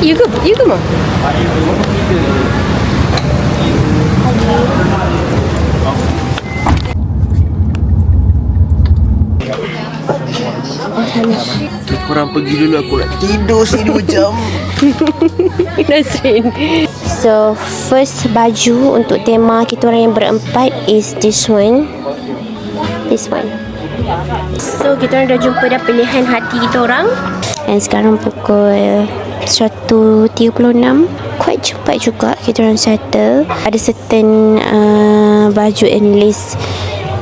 Ya ke? Ya ke, Mak? Korang pergi dulu, aku nak tidur sini 2 jam. Nasrin. So, first baju untuk tema kita orang yang berempat is this one. This one. So, kita orang dah jumpa dah pilihan hati kita orang. And sekarang pukul 1.36. Quite cepat juga kita orang settle. Ada certain baju and lace,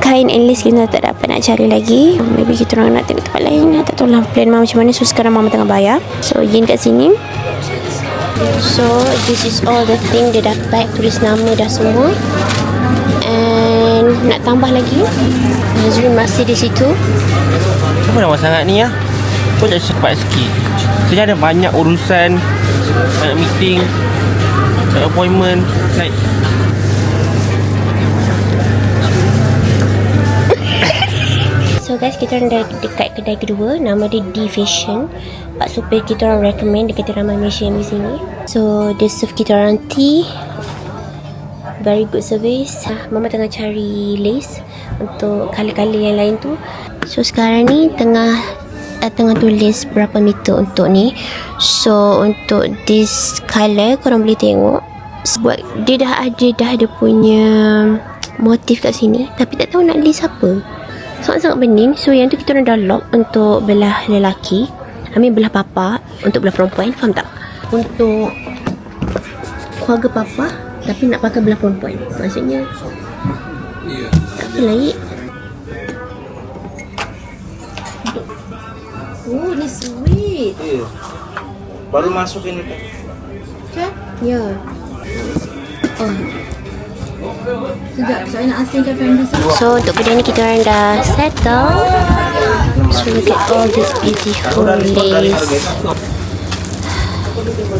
kain and lace kita tak dapat nak cari lagi. Maybe kita orang nak tengok tempat lain. Tak tahu lah plan Mama macam mana. So sekarang Mama tengah bayar. So Yin kat sini. So this is all the thing dia dapat. Tulis nama dah semua. And nak tambah lagi, Nazrin masih di situ. Kenapa lama sangat ni ya? Kau jangan cepat sikit. Saya ada banyak urusan, banyak meeting, banyak appointment. Like So guys, kita orang dah dekat kedai kedua. Nama dia D Fashion. Pak supir kita orang recommend. Dia kata ramai Malaysian di sini. So dia serve kita orang tea. Very good service. Mama tengah cari lace untuk color-color yang lain tu. So sekarang ni tengah tulis berapa meter untuk ni. So untuk this color korang boleh tengok. Sebab dia dah ada punya motif kat sini. Tapi tak tahu nak list apa. Sangat-sangat bening. So yang tu kita orang dah lock untuk belah lelaki. Belah papa. Untuk belah perempuan. Faham tak? Untuk keluarga papa, tapi nak pakai belah perempuan. Maksudnya tak apa lah. Oh, ni sweet. iya. Baru masuk ini kan. Kan? Ya. Oh. Sekejap, saya nak asingkan family saya. So untuk kedai ni kita orang dah settle. So look at all this beautiful lace.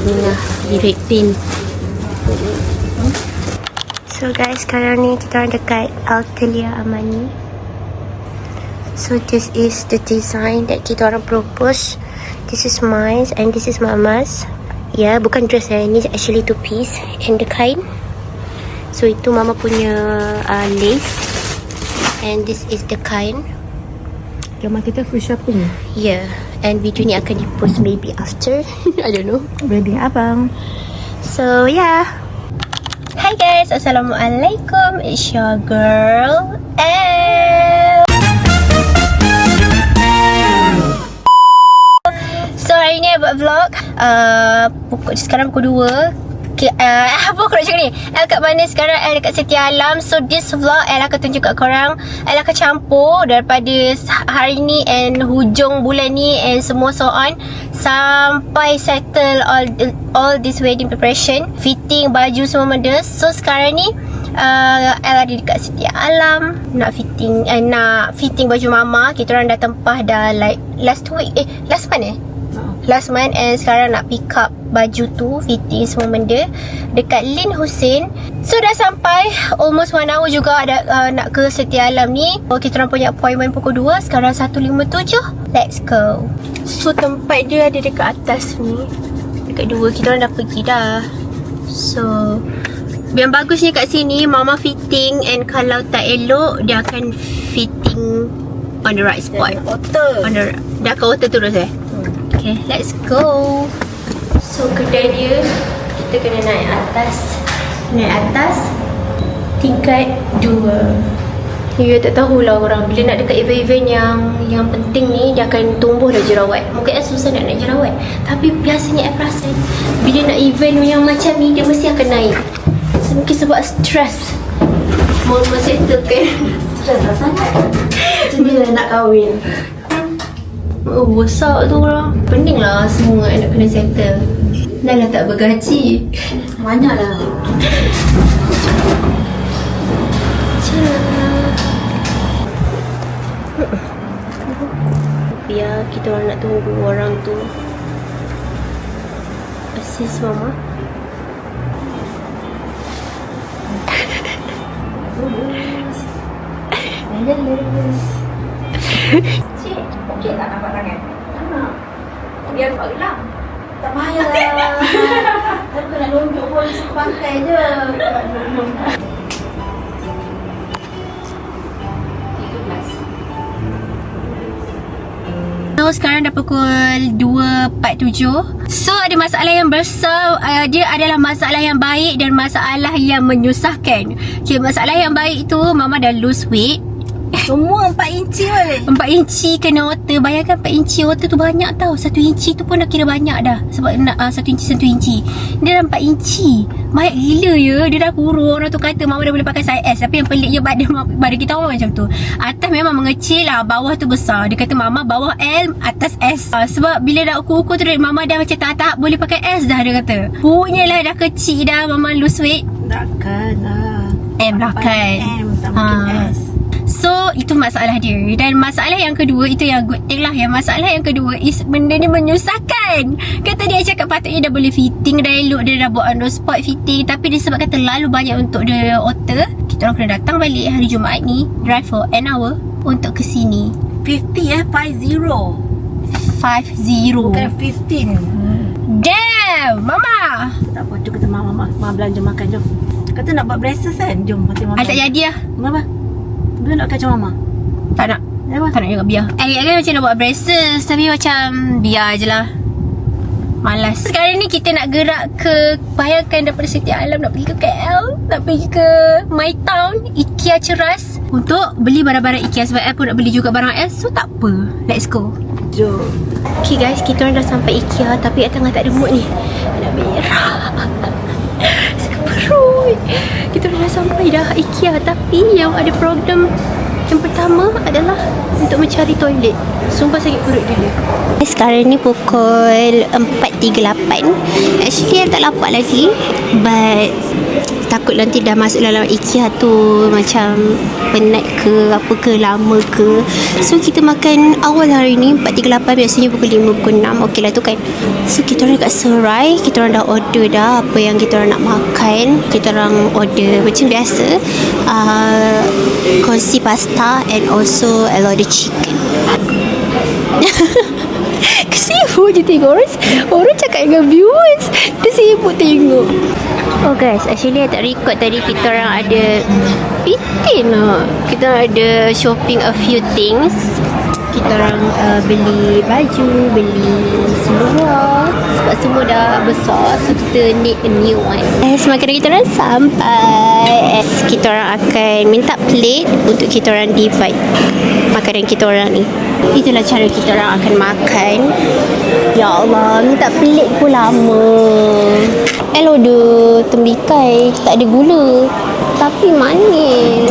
Nah, di red pin. So guys, sekarang ni kita orang dekat Altelia Amani. So this is the design that kita orang propose. This is mine and this is Mama's. Ya, bukan dress ni actually two piece and the kain. So itu Mama punya lace. And this is the kain. Jom kita free shopping. Yeah, and video ni akan dipost maybe after. I don't know. Wedding abang. So yeah. Hi guys, Assalamualaikum. It's your girl Elle. So hari ni I buat vlog. Sekarang pukul 2. Apa aku nak cakap ni? Elle kat mana sekarang? Elle dekat Setia Alam. So this vlog Elle akan tunjuk kat korang. Elle akan campur daripada hari ni and hujung bulan ni and semua so on, sampai settle all this wedding preparation, fitting baju semua benda. So sekarang ni Elle ada dekat Setia Alam nak fitting baju Mama. Kita orang dah tempah dah like last month and sekarang nak pick up baju tu, fitting semua benda dekat Lin Hussein. So dah sampai almost 1 hour juga nak ke Setia Alam ni. Kita orang punya appointment pukul 2. Sekarang 1.57. Let's go. So tempat dia ada dekat atas ni, dekat 2. Kita orang dah pergi dah. So yang bagusnya kat sini Mama fitting, and kalau tak elok dia akan fitting on the right spot. On the dah ke hotel terus Okay, let's go. So kedai dia, kita kena naik atas tingkat 2. Ya, tak tahulah orang bila nak dekat event-event yang penting ni, dia akan tumbuh dah jerawat. Mungkin susah nak jerawat, tapi biasanya I perasan bila nak event yang macam ni, dia mesti akan naik. So mungkin sebab stress. Mau settle kan. Stress lah sangat. Macam bila nak kahwin. Oh, besar tu orang. Pening lah semua nak kena settle. Dah lah tak bergaji. Banyak lah. Biar kita orang nak tunggu orang tu assist Mama. Cik, okey tak nampak tangan? Tak nak. Biar nampak gelang. Tak payah. Aku nak lonjok pun pantai je. So sekarang dah pukul 2.47. So ada masalah yang besar. Dia adalah masalah yang baik dan masalah yang menyusahkan. Okay, masalah yang baik tu Mama dah lose weight. Semua 4 inci weh. 4 inci kena water. Bayangkan 4 inci water tu banyak tau. 1 inci tu pun dah kira banyak dah. Sebab nak 1 inci. Dia dah 4 inci. Banyak gila ya. Dia dah kurus. Orang tu kata Mama dah boleh pakai size S. Tapi yang peliknya badan kita orang macam tu. Atas memang mengecil lah. Bawah tu besar. Dia kata Mama bawah L, atas S. Sebab bila dah ukur-ukur tu Mama dah macam tahap boleh pakai S dah, dia kata. Punyalah dah kecil dah Mama lose weight. Takkan lah. M lah kan. M tak mungkin S. So itu masalah dia. Dan masalah yang kedua, itu yang good thing lah. Yang masalah yang kedua is benda ni menyusahkan. Kata dia cakap patutnya dah boleh fitting, dah elok, dia dah buat on the spot fitting. Tapi disebabkan terlalu banyak untuk dia alter, kita orang kena datang balik hari Jumaat ni, drive for an hour untuk ke sini. 50 50. 50. Bukan 15. Damn Mama. Tak apa, jom kita Mama belanja makan, jom. Kata nak buat braces kan? Jom kita makan. Tak jadi lah. Kenapa? Bila nak kacau Mama? Tak nak. Kenapa? Tak nak juga, biar. Agak-agak macam nak buat braces, tapi macam biar je lah. Malas. Sekarang ni kita nak gerak ke, bayangkan daripada Setiap Alam nak pergi ke KL, nak pergi ke My Town, IKEA Ceras, untuk beli barang-barang IKEA. Sebab I pun nak beli juga barang S. So tak apa, let's go. Jom. Okay guys, kita orang dah sampai IKEA, tapi kat tengah tak ada mood ni. Nak berak. Sakit perut. Kita dah sampai dah IKEA, tapi yang ada problem yang pertama adalah untuk mencari toilet. Sumpah sakit perut gila. Sekarang ni pukul 4.38. Actually I tak lapar lagi, but takut nanti dah masuk dalam IKEA tu macam penat ke apa ke, lama ke. So kita makan awal hari ni 4.38. Biasanya pukul 5, pukul 6. Okey lah tu kan. So kita orang dekat Serai, kita orang dah order dah apa yang kita orang nak makan. Kita orang order macam biasa, kongsi pasta and also a lot of chicken. Sibuk je tengok orang cakap dengan viewers. Dia sibuk tengok. Oh guys, actually I tak record tadi. Kita orang ada bitin lah. Kita orang ada shopping a few things. Kita orang beli baju, beli seluar. Sebab semua dah besar, so kita need a new one. Makanan kita orang sampai. Kita orang akan minta plate untuk kita orang divide makanan kita orang ni. Itulah cara kita orang akan makan. Ya Allah, minta plate pun lama. Hello de tembikai, tak ada gula tapi manis.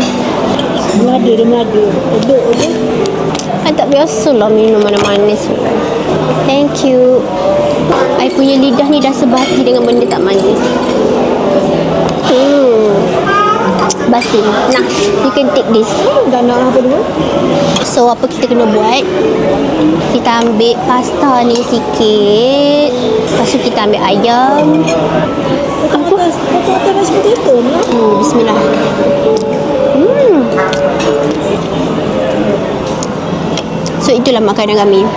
Dia mengada. Odok. I tak biasa lah minum mana manis. Thank you. I punya lidah ni dah sebati dengan benda tak manis. Basi. Nah, you can take this. Dah nak apa dulu? So apa kita kena buat? Kita ambil pasta ni sikit. Lepas tu kita ambil ayam. Apa nasi potato ni? Bismillah. So itulah makanan kami.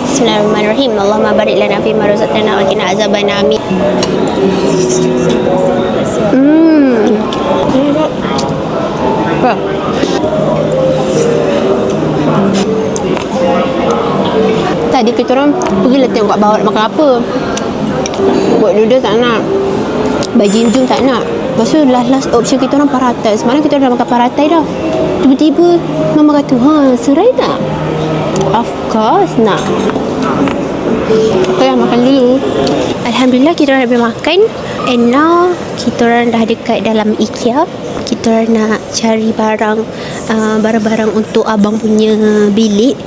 Bismillahirrahmanirrahim. Allahumma barik lana fi ma razaqtana wa qina azabannar. Amin. Apa? Tadi kita orang pergilah tengok kat bawah nak makan apa. Buat noodle tak nak, baju jum tak nak. Lepas tu last option kita orang paratai. Semalam kita dah makan paratai dah. Tiba-tiba Mama kata, Serai tak? Of course nak. Okay lah, makan dulu. Alhamdulillah kita orang dah boleh makan. And now kita orang dah dekat dalam IKEA. Kita orang nak cari barang-barang untuk abang punya bilik.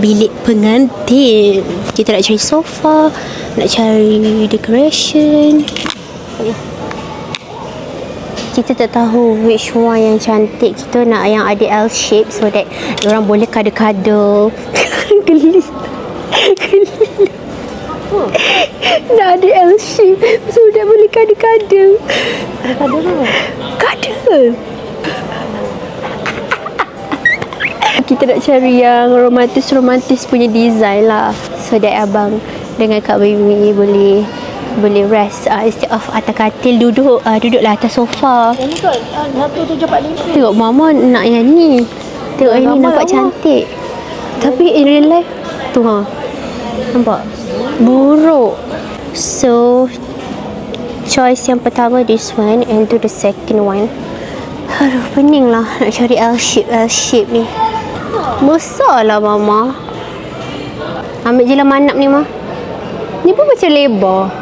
Bilik pengantin. Kita nak cari sofa, nak cari decoration. Kita tak tahu which one yang cantik. Kita nak yang ada L shape so that orang boleh cuddle-cuddle. Geli. Nak ada L shape so that boleh cuddle-cuddle. Cuddle. Kita nak cari yang romantis punya design lah, so that abang dengan Kak Baby boleh boleh rest instead of atas katil duduklah atas sofa. Yang ni kot 1745. Tengok mama nak yang ni. Tengok yang ni Lama nampak lah, cantik. Tapi in real life tu nampak buruk. So choice yang pertama this one, and to the second one. Aduh, pening lah nak cari L shape ni. Besar lah mama. Ambil je lah manap ni mah. Ni pun macam lebar.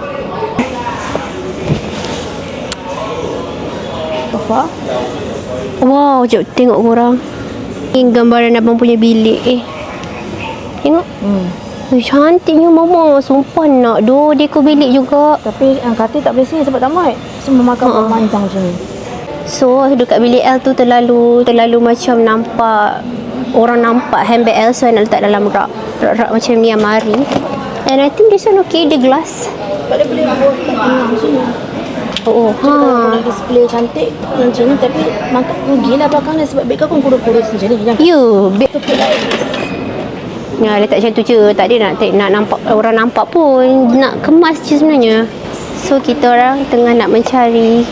Apa? Wow, jom tengok korang. Ni gambaran abang punya bilik Tengok. Cantiknya mama. Sumpah nak dekor bilik juga. Tapi katil tak boleh sini sebab tamat. Semua makan panjang macam ni. So dekat bilik L tu terlalu macam nampak, orang nampak handbag L, so nak letak dalam rak macam ni amari. And I think this one okay, the glass. Sebab dia boleh buat kat tengah macam ni. Ha. Nak display cantik macam ni, tapi makan rugilah belakang dia sebab beg kau pun kurus-kurus macam ni. Jangan Beg letak macam tu je. Tak ada nak nampak, orang nampak pun. Nak kemas je sebenarnya. So kita orang tengah nak mencari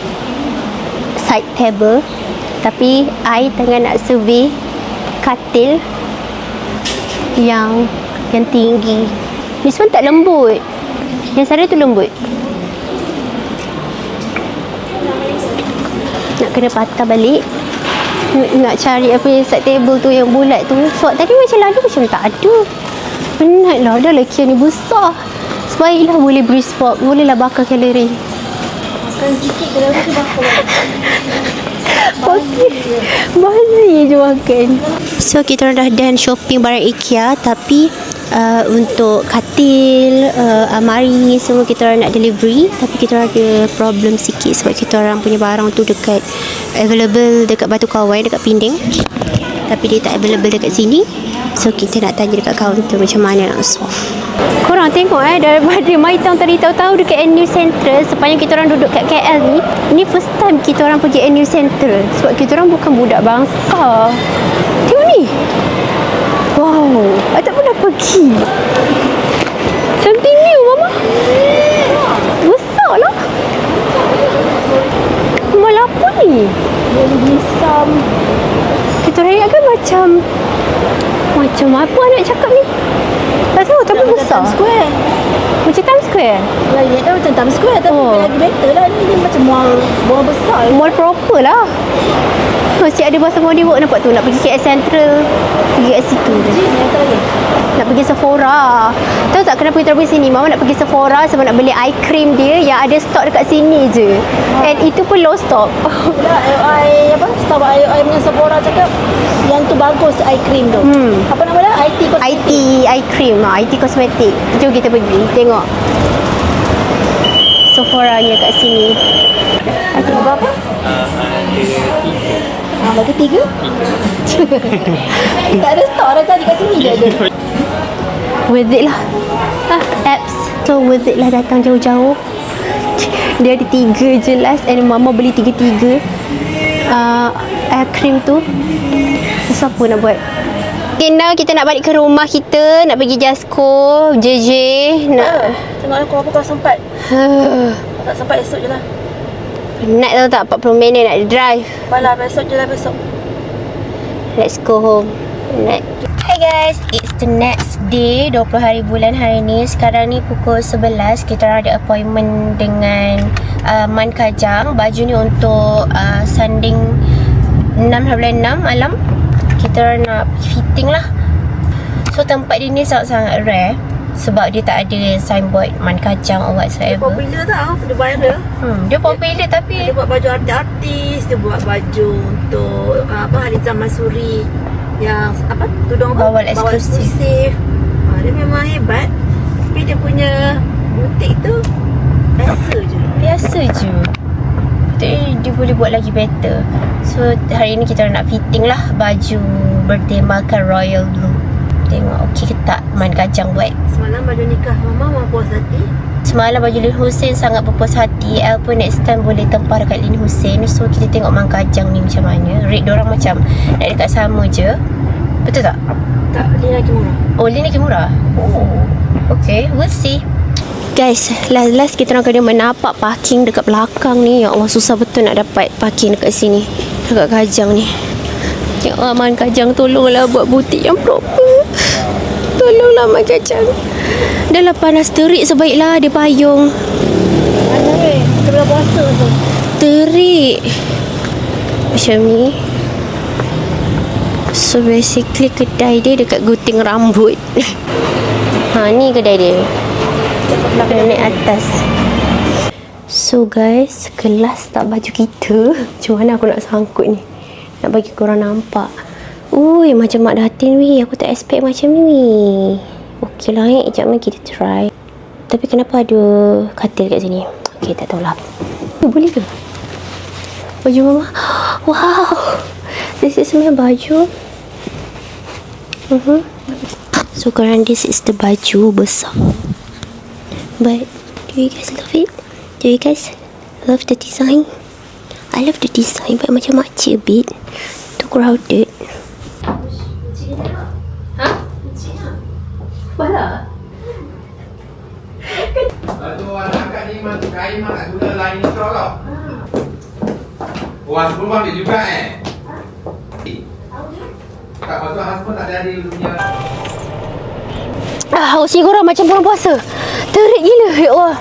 side table, tapi I tengah nak survey katil yang tinggi. This one tak lembut. Yang sana tu lembut. Nak kena patah balik. Nak cari apa yang side table tu yang bulat tu. Sebab tadi macam lalu macam tak ada. Penat lah. Dah lelaki yang ni besar. Sebaiklah boleh brisk walk. Bolehlah bakar kalori. makan sikit kalau tu bakar. Bazir je makan. So kita orang dah done shopping barang IKEA, tapi untuk katil, amari semua kita orang nak delivery, tapi kita orang ada problem sikit sebab kita orang punya barang tu available dekat Batu Kawan, dekat Pinding, tapi dia tak available dekat sini. So kita nak tanya dekat kaunter macam mana nak solve. Korang tengok daripada My Town tadi tahu-tahu dekat NU Central, sepanjang kita orang duduk kat KL ni first time kita orang pergi NU Central sebab kita orang bukan budak bangsa. Tengok ni. Wow, I tak pernah pergi. Something new mama. Besar lah. Malah apa ni? Hisam. Kita orang ingatkan macam apa nak cakap ni? Tak tahu, tapi besar. Times Square. Macam Times Square? Lah, dia tahu macam Times Square, tapi lagi better lah. Ni macam mall besar. Mall proper lah. Mesti ada bahasa body work, nampak tu. Nak pergi KL Central, pergi kat situ. Nak pergi Sephora. Tahu tak kenapa kita pergi sini? Mama nak pergi Sephora sebab nak beli eye cream dia yang ada stok dekat sini je. And itu pun low stock. Pula Staff IOI punya Sephora cakap yang tu bagus eye cream tu. Apa nama dia? IT Cosmetic. eye cream, IT Cosmetic. Jom kita pergi tengok Sephora-nya kat sini. Ada berapa? Bagi 3? Tak ada stok dah tadi kat sini je ada. Worth it lah. Apps. So worth it lah datang jauh-jauh. Dia ada 3 jelas, and mama beli 3 air cream tu. So siapa nak buat? Okay, now kita nak balik ke rumah kita. Nak pergi Jasco, JJ. Tengok aku kalau sempat. Tak sempat esok je lah. Penat tahu tak, 40 minit nak drive. Balah besok je lah besok. Let's go home. Penat. Hi guys, it's the next day, 20 hari bulan hari ni. Sekarang ni pukul 11. Kita orang ada appointment dengan Man Kajang. Baju ni untuk sanding 6/6 malam. Kita orang nak fitting lah. So tempat dia ni sangat-sangat rare sebab dia tak ada signboard Man Kajang or whatsoever. Dia popular tau, dia viral. Dia popular tapi dia buat baju artis, dia buat baju untuk Halizan Mansuri yang tudung bawal eksklusif. Dia memang hebat. Tapi dia punya butik tu biasa je. Dia boleh buat lagi better. So hari ni kita nak fitting lah baju bertemakan royal blue. Tengok okey ke tak Man Kajang buat. Semalam baju nikah mama puas hati. Semalam baju Lin Hussein sangat berpuas hati. El pun next time boleh tempah dekat Lin Hussein. So kita tengok Man Kajang ni macam mana. Rate diorang macam nak dekat sama je. Betul tak? Tak, Lin lagi murah. Oh, Lin lagi murah? Oh, okay, we'll see. Guys, last kita orang kena menapak parking dekat belakang ni. Ya Allah, susah betul nak dapat parking dekat sini, dekat Kajang ni. Ya Allah, Man Kajang, tolonglah buat butik yang proper. Tolonglah Man Kajang. Dah lah panas terik, sebaiklah dia payung. Mana kita bulan puasa tu. Terik macam ni. So basically kedai dia dekat gunting rambut. Ni kedai dia. Kena naik atas. So guys, kelas tak baju kita. Macam mana aku nak sangkut ni, nak bagi korang nampak. Ui, macam Mak Datin weh. Aku tak expect macam ni. Okey lah, sekejap ni kita try. Tapi kenapa ada katil kat sini? Okey, tak tahulah. Boleh ke baju mama? Wow, this is my baju. So korang, this is the baju besar. But do you guys love it? Do you guys love the design? I love the design, but macam makcik a bit. Too crowded. Mana? Tu orang angkat ni kain mak guna lain straw tau. Orang sebelum ambil juga tak pasal husband tak ada dia punya. Usia korang macam bulan puasa. Terik gila, ya Allah.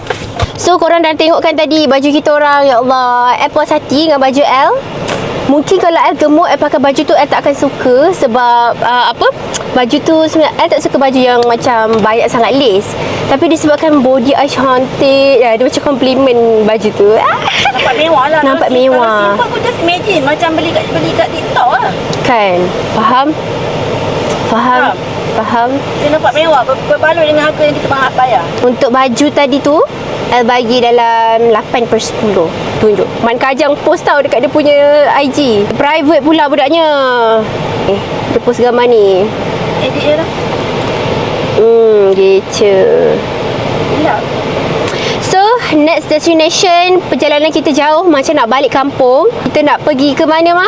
So korang dah tengok kan tadi baju kita orang, ya Allah. L puas hati dengan baju L. Mungkin kalau L gemuk, L pakai baju tu L tak akan suka. Sebab baju tu sebenarnya L tak suka baju yang macam banyak sangat lace. Tapi disebabkan body I cantik, dia macam compliment baju tu. Nampak mewah lah. Nampak mewah. Kalau simple, aku just imagine macam beli kat TikTok lah. Kan? Faham? Dia nampak mewah, berbaloi dengan harga yang kita bayar. Untuk baju tadi tu, L bagi dalam 8/10. Tunjuk Man Kajang post tau dekat dia punya IG. Private pula budaknya. Dia post gambar ni. Edit je lah. Gitu. Gila. So, next destination, perjalanan kita jauh, macam nak balik kampung. Kita nak pergi ke mana, Ma?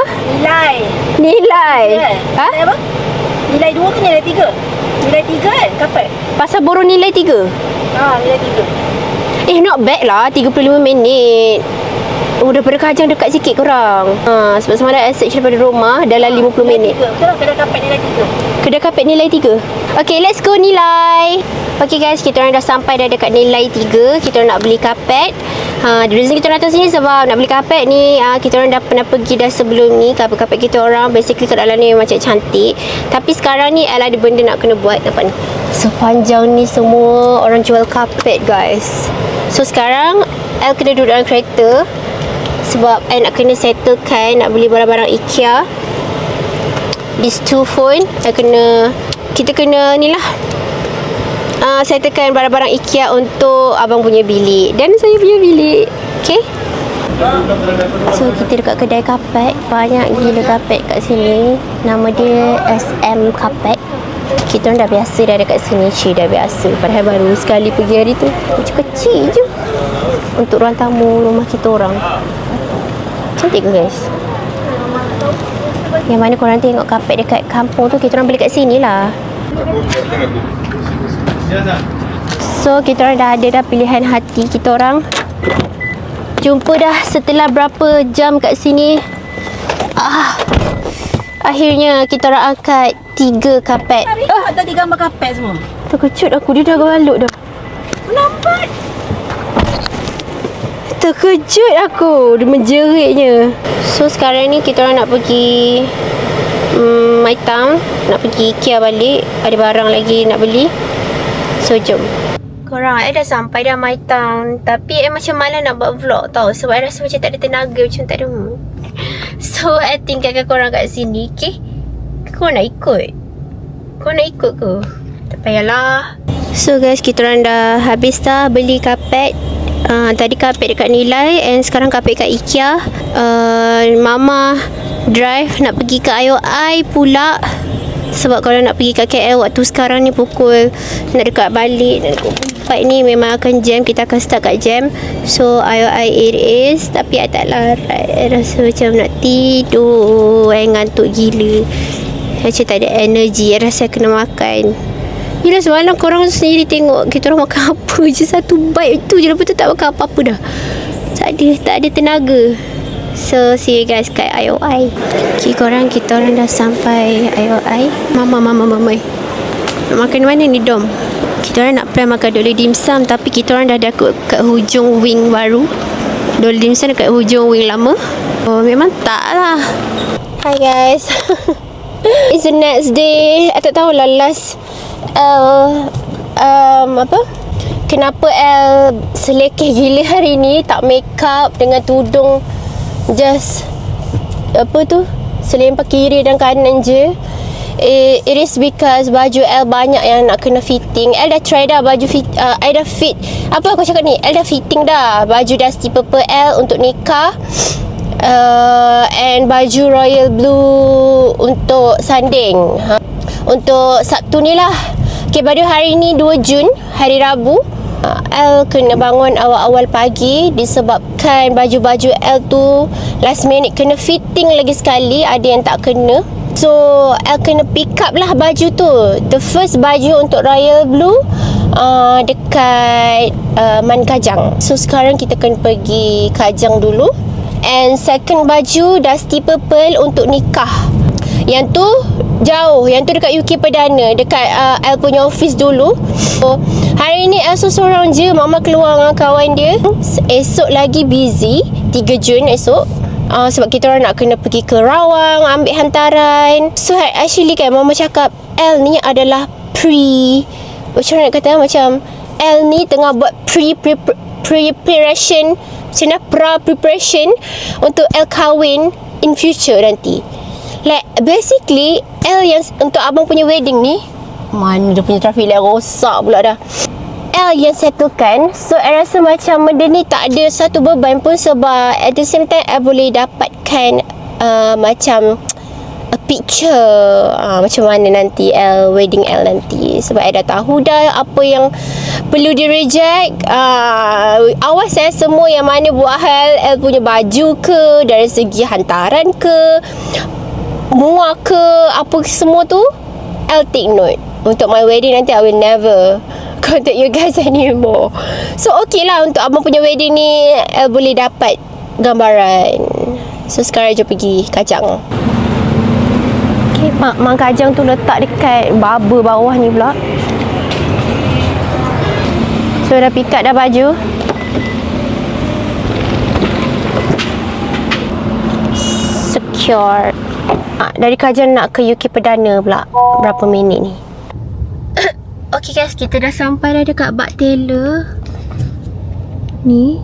Nilai. Ha? Nilai apa? Nilai 2 ke nilai 3? Nilai 3 kan? Kapal? Pasal borong nilai 3. Nilai 3. Not bad lah, 35 minit. Daripada Kajang dekat sikit korang. Sebab semalam search daripada rumah dalam 50 minit. Betul lah, kedai kapal nilai 3. Kedai kapet nilai 3. Okay, let's go Nilai. Okay guys, kita orang dah sampai dah dekat nilai 3. Kita orang nak beli kapet. The reason kita orang datang sini sebab nak beli kapet ni, kita orang dah pernah pergi dah sebelum ni. Kapet-kapet kita orang basically keadaan ni macam cantik. Tapi sekarang ni ada benda nak kena buat. Nampak ni, sepanjang ni semua orang jual kapet guys. So sekarang El kena duduk dalam kereta sebab El nak kena settlekan nak beli barang-barang IKEA. These two phone kita kena ni lah, settlekan barang-barang IKEA untuk abang punya bilik dan saya punya bilik. Okay, so kita dekat kedai kapet. Banyak gila kapet kat sini. Nama dia SM Kapet. Kita orang dah biasa dah dekat sini. Dah biasa. Padahal baru sekali pergi hari tu. Kecil-kecil je untuk ruang tamu rumah kita orang. Cantik ke guys? Yang mana korang tengok kapet dekat kampung tu, kita orang beli kat sini lah. So kita orang dah ada dah pilihan hati kita orang. Jumpa dah setelah berapa jam kat sini. Akhirnya kita orang angkat 3 kapet. Tadi gambar kapet semua. Terkejut aku, dia dah balut dah. Lambat. Terkejut aku, dia menjeritnya. So sekarang ni kita orang nak pergi My Town, nak pergi IKEA balik. Ada barang lagi nak beli. So jom. Korang, dah sampai dah My Town. Tapi macam malas nak buat vlog tau. Sebab I rasa macam tak ada tenaga, macam tak ada mood. So I tinggalkan korang kat sini. Okay, korang nak ikut? Korang nak ikut ke? Tak payahlah. So guys, kita orang dah habis dah beli kapet. Tadi kapet dekat Nilai and sekarang kapet kat IKEA. Mama drive nak pergi ke IOI pula. Sebab kalau nak pergi kat KL waktu sekarang ni pukul nak dekat balik nak pukul 4 ni memang akan jam. Kita akan start kat jam. So IOI it is. Tapi I tak larat. I rasa macam nak tidur. I ngantuk gila. Macam tak ada energy. I rasa I kena makan. Yelah semalam korang sendiri tengok kita orang makan apa je, satu bite tu je, lepas tu tak makan apa-apa dah. Tak ada tenaga. So see you guys kat IOI. Okay korang, kita orang dah sampai IOI. Mama nak makan mana ni Dom? Kita orang nak plan makan Dole Dim Sum, tapi kita orang dah kat hujung wing baru. Dole Dim Sum dekat hujung wing lama. Oh memang tak lah. Hi guys. It's the next day. Tak tahulah last kenapa El selekeh gila hari ni, tak make up dengan tudung just selempar kiri dan kanan je. It is because baju El banyak yang nak kena fitting. El dah try dah baju El dah fit. Apa aku cakap ni? El dah fitting dah baju Dusty Purple El untuk nikah, and baju Royal Blue untuk sanding. Untuk Sabtu ni lah. Okay, pada hari ni 2 Jun, hari Rabu, El kena bangun awal-awal pagi disebabkan baju-baju El tu last minute kena fitting lagi sekali. Ada yang tak kena, so El kena pick up lah baju tu. The first baju untuk Royal Blue dekat Man Kajang. So sekarang kita kena pergi Kajang dulu. And second baju Dusty Purple untuk nikah. Yang tu jauh, yang tu dekat UK Perdana, dekat El punya office dulu. So hari ni El seorang je, Mama keluar dengan kawan dia. Esok lagi busy, 3 Jun esok. Sebab kita orang nak kena pergi ke Rawang ambil hantaran. So actually kan Mama cakap El ni adalah macam nak kata, macam El ni tengah buat preparation, preparation untuk El kahwin in future nanti. Like basically El yang untuk abang punya wedding ni, mana dia punya traffic light rosak pula dah. El yang settlekan. So I rasa macam benda ni tak ada satu beban pun, sebab at the same time I boleh dapatkan macam a picture macam mana nanti wedding El nanti. Sebab I dah tahu dah apa yang perlu di reject. Awas semua yang mana buat hal El punya baju ke, dari segi hantaran ke, muak ke, apa semua tu I'll take note. Untuk my wedding nanti I will never contact you guys anymore. So okay lah, untuk abang punya wedding ni El boleh dapat gambaran. So sekarang jom pergi Kajang. Okay, Mang Kajang tu letak dekat Barber bawah ni pula. So dah pick up dah baju. Secure. Dari Kajang nak ke UK Perdana pula. Berapa minit ni? Okay guys, kita dah sampai dah dekat Bak Taylor ni.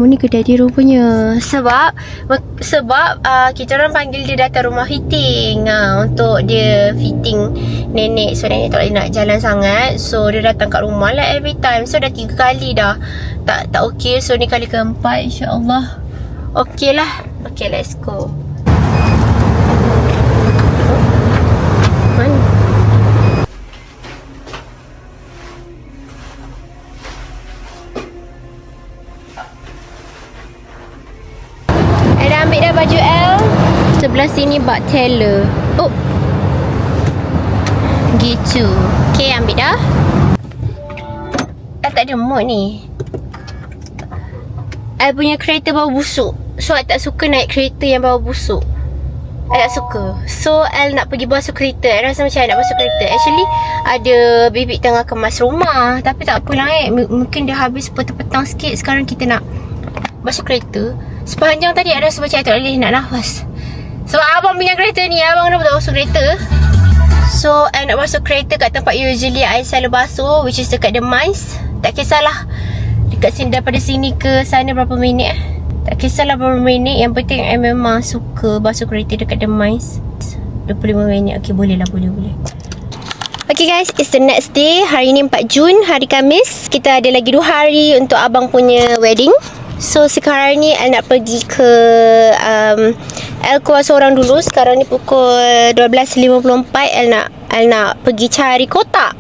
Ni kedai dia rupanya. Sebab kita orang panggil dia datang rumah fitting untuk dia fitting nenek. So nenek tak boleh nak jalan sangat, so dia datang kat rumah lah every time. So dah 3 kali dah tak okay. So ni kali keempat, insyaAllah okay lah. Okay, let's go. Mana? I dah ambil dah baju L. Sebelah sini Bak Taylor. Oh, gitu. Okay, ambil dah. Tak ada mood ni. I punya kereta bau busuk. So I tak suka naik kereta yang bau busuk. I tak suka. So I nak pergi basuh kereta. I rasa macam I nak basuh kereta. Actually ada bibik tengah kemas rumah, tapi tak apalah mungkin dah habis petang-petang sikit. Sekarang kita nak basuh kereta. Sepanjang tadi I rasa macam I tak boleh nak nafas. Sebab abang punya kereta ni, abang kenapa tak basuh kereta. So I nak basuh kereta kat tempat usually I selalu basuh, which is dekat The Mice. Tak kisahlah dekat sini, daripada sini ke sana berapa minit. Tak kisahlah berapa minit. Yang penting I memang suka basuh kereta dekat The Mice. 25 minit. Okay, boleh lah, boleh. Okay guys, it's the next day. Hari ni 4 Jun, hari Khamis. Kita ada lagi 2 hari untuk abang punya wedding. So sekarang ni I nak pergi ke El keluar seorang dulu. Sekarang ni pukul 12.54. I nak pergi cari kotak.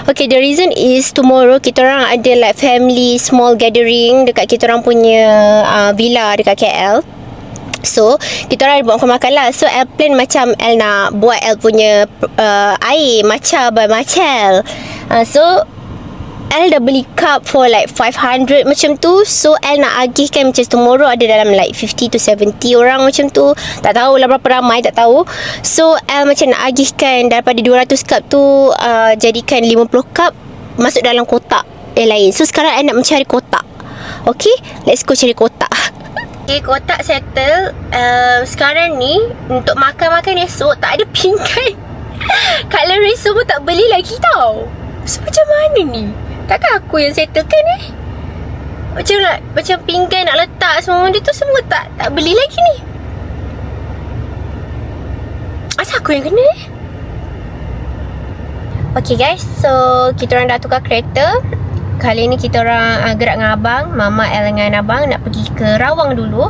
Okay, the reason is tomorrow kita orang ada like family small gathering dekat kita orang punya villa dekat KL. So kita orang buat makan lah. So El plan macam El nak buat El punya air matcha by Matcha. So El dah beli cup for like 500 macam tu. So El nak agihkan macam tomorrow ada dalam like 50 to 70 orang macam tu. Tak tahu lah berapa ramai, tak tahu. So El macam nak agihkan daripada 200 cup tu jadikan 50 cup masuk dalam kotak yang lain. So sekarang El nak mencari kotak. Okay, let's go cari kotak. Okay, kotak settle. Sekarang ni untuk makan-makan esok tak ada pinggan. Cutlery semua tak beli lagi tau. So macam mana ni? Takkan aku yang settlekan Macam pinggan nak letak semua benda tu semua tak beli lagi ni. Asal aku yang kena Okay guys, so kita orang dah tukar kereta. Kali ni kita orang gerak dengan abang, Mama El dengan abang nak pergi ke Rawang dulu.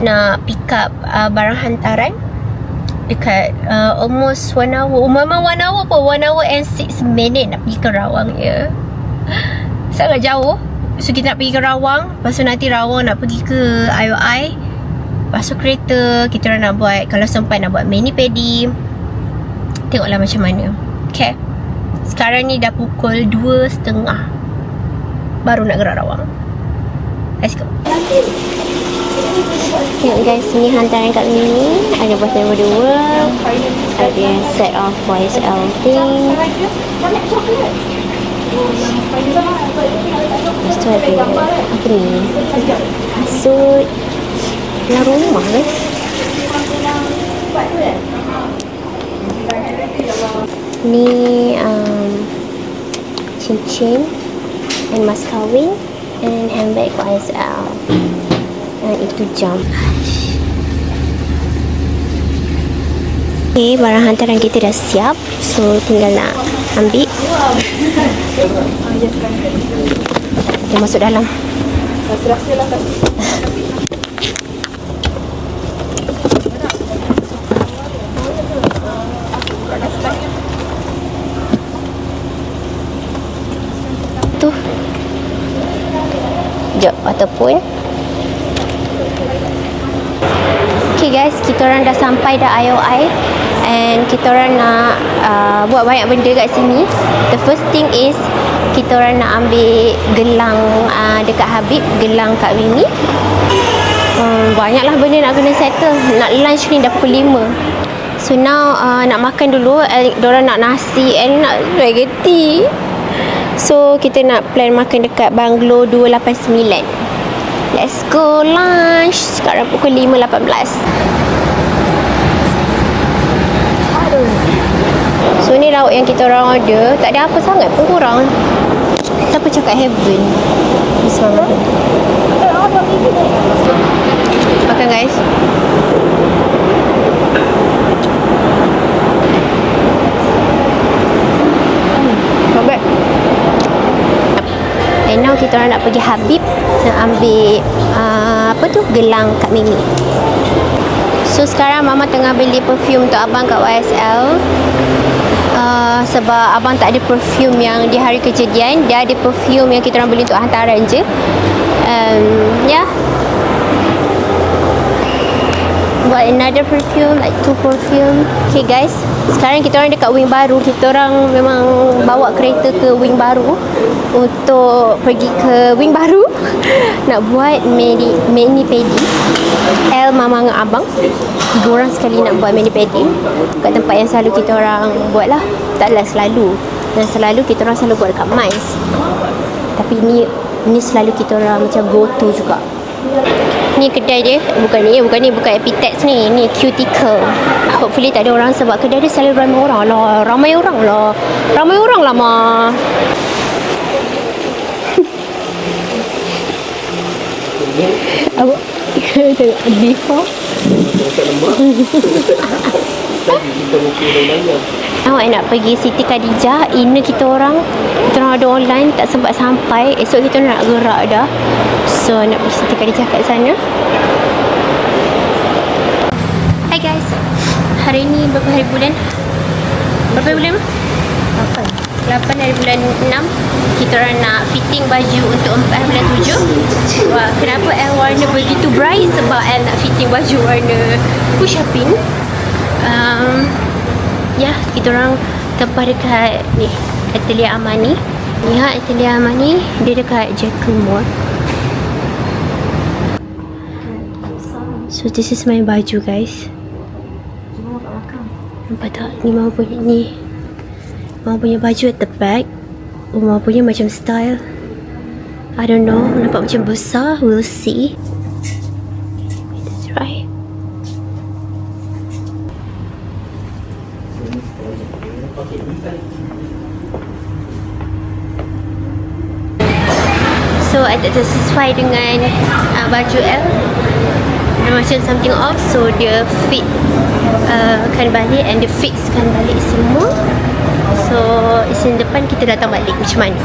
Nak pick up barang hantaran dekat almost 1 hour. Memang 1 hour pun, 1 hour and 6 minute nak pergi ke Rawang ya. Sangat jauh. So kita nak pergi ke Rawang. Lepas tu nanti Rawang nak pergi ke IOI. Lepas tu kereta kita orang nak buat, kalau sempat nak buat mani-pedi. Tengoklah macam mana. Okay, sekarang ni dah pukul 2.30, baru nak gerak Rawang. Let's go. Tengok guys, ni hantaran kat Mini. Ada bos nombor 2. Ada set of YSL thing. Lepas tu ada apa ni, kasut dalam rumah guys. Ni cincin and mas kahwin and handbag YSL. Dan itu jam. Okay, barang hantaran kita dah siap. So tinggal nak ambil. Kita masuk dalam. Tu jap ataupun okay guys, kita orang dah sampai dah IOI and kita orang nak buat banyak benda kat sini. The first thing is kita orang nak ambil gelang dekat Habib, gelang Kak Mimi. Banyaklah benda nak kena settle. Nak lunch ni dah pukul 5. So now nak makan dulu. Diorang nak nasi and nak spaghetti. So kita nak plan makan dekat Banglo 289. Let's go lunch. Sekarang pukul 5.18. So ni lauk yang kita orang order. Tak ada apa sangat pun kurang. Siapa cakap heaven? Bismillahirrahmanirrahim. Makan guys. Not bad. And now kita orang nak pergi Habib nak ambil apa tu, gelang Kak Mimi. So sekarang Mama tengah beli perfume untuk abang kat YSL. Sebab abang tak ada perfume yang di hari kejadian. Dia ada perfume yang kita orang beli untuk hantaran je. Yeah, buat another perfume, like 2 perfume. Okay guys, sekarang kita orang dekat wing baru. Kita orang memang bawa kereta ke wing baru untuk pergi ke wing baru nak buat mani-pedi. El, Mama dengan abang, 3 orang sekali nak buat mani-pedi kat tempat yang selalu kita orang buat lah. Taklah selalu, dan selalu kita orang selalu buat dekat Mais. Tapi ni selalu kita orang macam go to juga. Ni kedai dia, bukan Epitex ni Cuticle. Hopefully tak ada orang sebab kedai dia selalu ramai orang lah ma. Apa? Tengok before. Awak nak pergi Siti Khadijah. Ini kita orang ada online, tak sempat sampai. Esok kita nak gerak dah. So nak pergi Siti Khadijah kat sana. Hai guys, hari ni berapa hari bulan? 8 8 hari bulan 6 kita orang nak fitting baju untuk 4 bulan 7. Wah, kenapa El warna begitu bright? Sebab El nak fitting baju warna push up pink. Ya, kita orang tempah dekat ni Atelier Armani. Ni Atelier Armani, dia dekat Jekyll Mall. So this is my baju guys. Nampak tak? Ni Mama punya baju at the back. Mama punya macam style, I don't know, nampak macam besar. We'll see. That's right. So I tak sesuai dengan baju L. Dia macam something off, so dia fit kan balik, and dia fix kan balik semua. So scene depan kita datang balik macam mana.